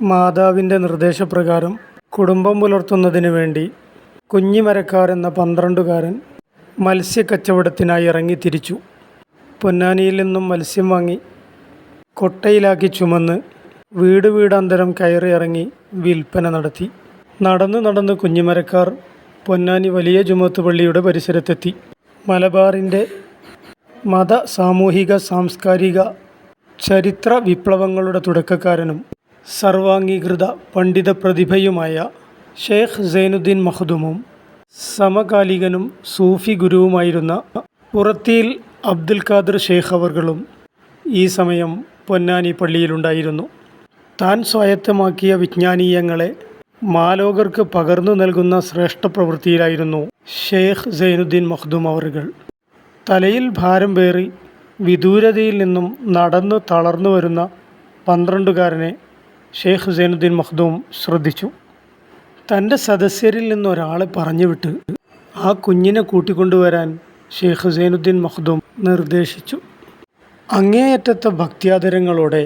മാതാവിൻ്റെ നിർദ്ദേശപ്രകാരം കുടുംബം പുലർത്തുന്നതിന് വേണ്ടി കുഞ്ഞിമരക്കാർ എന്ന 12കാരൻ മത്സ്യക്കച്ചവടത്തിനായി ഇറങ്ങിത്തിരിച്ചു. പൊന്നാനിയിൽ നിന്നും മത്സ്യം വാങ്ങി കൊട്ടയിലാക്കി ചുമന്ന് വീട് വീടാന്തരം കയറി ഇറങ്ങി വിൽപ്പന നടത്തി. നടന്ന് കുഞ്ഞിമരക്കാർ പൊന്നാനി വലിയ ജുമുഅത്ത് പള്ളിയുടെ പരിസരത്തെത്തി. മലബാറിൻ്റെ മത, സാമൂഹിക, സാംസ്കാരിക, ചരിത്ര വിപ്ലവങ്ങളുടെ തുടക്കക്കാരനും സർവാംഗീകൃത പണ്ഡിത പ്രതിഭയുമായ ഷെയ്ഖ് സൈനുദ്ദീൻ മഖ്ദൂമും സമകാലികനും സൂഫി ഗുരുവുമായിരുന്ന പുറത്തിയിൽ അബ്ദുൽ ഖാദിർ ഷെയ്ഖ് അവർകളും ഈ സമയം പൊന്നാനി പള്ളിയിലുണ്ടായിരുന്നു. താൻ സ്വായത്തമാക്കിയ വിജ്ഞാനീയങ്ങളെ മാലോകർക്ക് പകർന്നു നൽകുന്ന ശ്രേഷ്ഠ പ്രവൃത്തിയിലായിരുന്നു ഷെയ്ഖ് സൈനുദ്ദീൻ മഖ്ദൂം അവർകൾ. തലയിൽ ഭാരം പേറി വിദൂരതയിൽ നിന്നും നടന്നു തളർന്നു വരുന്ന 12കാരനെ ഷെയ്ഖ് സൈനുദ്ദീൻ മഖ്ദൂം ശ്രദ്ധിച്ചു. തൻ്റെ സദസ്യരിൽ നിന്നൊരാളെ പറഞ്ഞുവിട്ട് ആ കുഞ്ഞിനെ കൂട്ടിക്കൊണ്ടുവരാൻ ഷെയ്ഖ് സൈനുദ്ദീൻ മഖ്ദൂം നിർദ്ദേശിച്ചു. അങ്ങേയറ്റത്തെ ഭക്ത്യാദരങ്ങളോടെ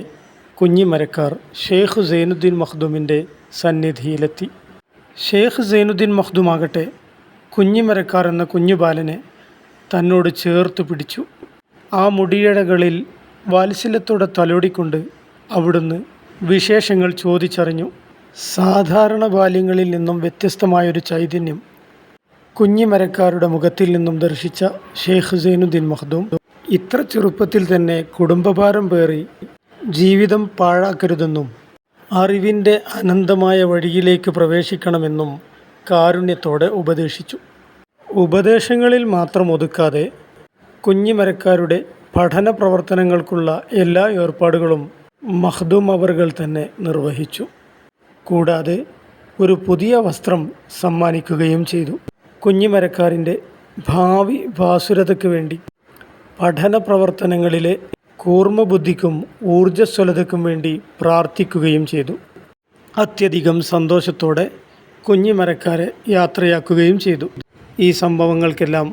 കുഞ്ഞിമരക്കാർ ഷെയ്ഖ് സൈനുദ്ദീൻ മഖ്ദൂമിൻ്റെ സന്നിധിയിലെത്തി. ഷെയ്ഖ് സൈനുദ്ദീൻ മഖ്ദൂം ആകട്ടെ കുഞ്ഞിമരക്കാർ എന്ന കുഞ്ഞുബാലനെ തന്നോട് ചേർത്ത് പിടിച്ചു. ആ മുടിയിഴകളിൽ വാത്സല്യത്തോടെ തലോടിക്കൊണ്ട് അവിടുന്ന് വിശേഷങ്ങൾ ചോദിച്ചറിഞ്ഞു. സാധാരണ ബാല്യങ്ങളിൽ നിന്നും വ്യത്യസ്തമായൊരു ചൈതന്യം കുഞ്ഞിമരക്കാരുടെ മുഖത്തിൽ നിന്നും ദർശിച്ച ഷെയ്ഖ് സൈനുദ്ദീൻ മഖ്ദൂം ഇത്ര ചെറുപ്പത്തിൽ തന്നെ കുടുംബഭാരം പേറി ജീവിതം പാഴാക്കരുതെന്നും അറിവിൻ്റെ അനന്തമായ വഴിയിലേക്ക് പ്രവേശിക്കണമെന്നും കാരുണ്യത്തോടെ ഉപദേശിച്ചു. ഉപദേശങ്ങളിൽ മാത്രം ഒതുക്കാതെ കുഞ്ഞിമരക്കാരുടെ പഠന പ്രവർത്തനങ്ങൾക്കുള്ള എല്ലാ ഏർപ്പാടുകളും മഖ്ദൂം അവർകൾ തന്നെ നിർവഹിച്ചു. കൂടാതെ ഒരു പുതിയ വസ്ത്രം സമ്മാനിക്കുകയും ചെയ്തു. കുഞ്ഞിമരക്കാരിൻ്റെ ഭാവി ഭാസുരതയ്ക്ക് വേണ്ടി പഠന പ്രവർത്തനങ്ങളിലെ കൂർമ്മബുദ്ധിക്കും ഊർജ്ജസ്വലതയ്ക്കും വേണ്ടി പ്രാർത്ഥിക്കുകയും ചെയ്തു. അത്യധികം സന്തോഷത്തോടെ കുഞ്ഞിമരക്കാരെ യാത്രയാക്കുകയും ചെയ്തു. ഈ സംഭവങ്ങൾക്കെല്ലാം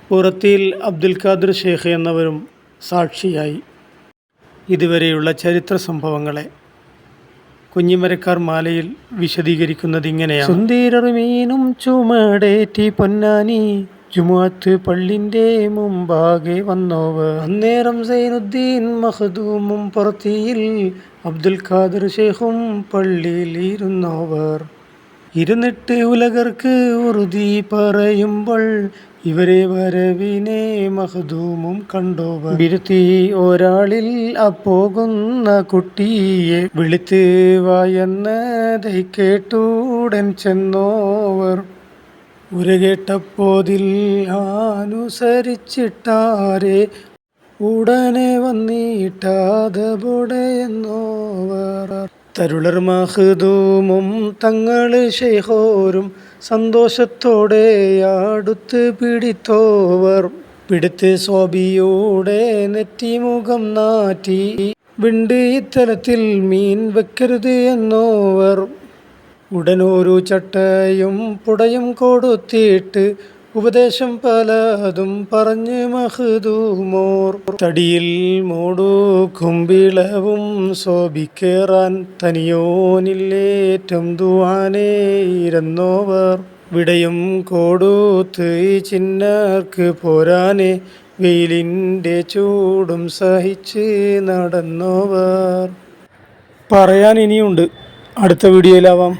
പുറത്തിയിൽ അബ്ദുൽ ഖാദിർ ഷെയ്ഖ് എന്നവരും സാക്ഷിയായി. ഇതുവരെയുള്ള ചരിത്ര സംഭവങ്ങളെ കുഞ്ഞിമരക്കാർ മാലയിൽ വിശദീകരിക്കുന്നത് ഇങ്ങനെയാണ്. സുന്ദീരമീനും ചുമടേറ്റി പൊന്നാനി ജുമുഅത്ത് പള്ളിൻ്റെ മുമ്പാകെ വന്നോവർ. അന്നേരം സൈനുദ്ദീൻ മഖ്ദൂമും പുറത്തിയിൽ അബ്ദുൽ ഖാദിർ ഷെയ്ഖും പള്ളിയിൽ ഇരുന്നോവർ. ഇരുന്നിട്ട് ഉലകർക്ക് ഉറുതി പറയുമ്പോൾ ഇവരെ വരവിനെ മഖ്ദൂമും കണ്ടോവർ. ബിരുത്തി ഒരാളിൽ അപ്പോകുന്ന കുട്ടിയെ വിളിത്ത് വായെന്നതൈ കേട്ടൂടൻ ചെന്നോവർ. ഉരകേട്ടപ്പോതിൽ അനുസരിച്ചിട്ടാരെ ഉടനെ വന്നിട്ടാതബോടെ എന്നോവർ. തരുളർ മഖ്ദൂമും തങ്ങൾ ഷെയ്ഖോരും സന്തോഷത്തോടെ അടുത്ത് പിടിത്തോവർ. പിടുത്ത് സ്വാബിയോടെ നെറ്റിമുഖം നാറ്റി വിണ്ട് ഇത്തരത്തിൽ മീൻ വെക്കരുത് എന്നോവർ. ഉടനൊരു ചട്ടയും പുടയും കൊടുത്തിട്ട് ഉപദേശം പലതും പറഞ്ഞ് മഖ്ദൂമോർ. തടിയിൽ മൂടു കുമ്പിളവും സോബിക്കേറാൻ തനിയോനില്ലേറ്റം ദുആനെ ഇരുന്നോവർ. വിടയും കൊടുത്ത് ചിന്നർക്ക് പോരാനെ വെയിലിൻ്റെ ചൂടും സഹിച്ച് നടന്നോവർ. പറയാൻ ഇനിയുണ്ട്, അടുത്ത വീഡിയോയിലാവാം.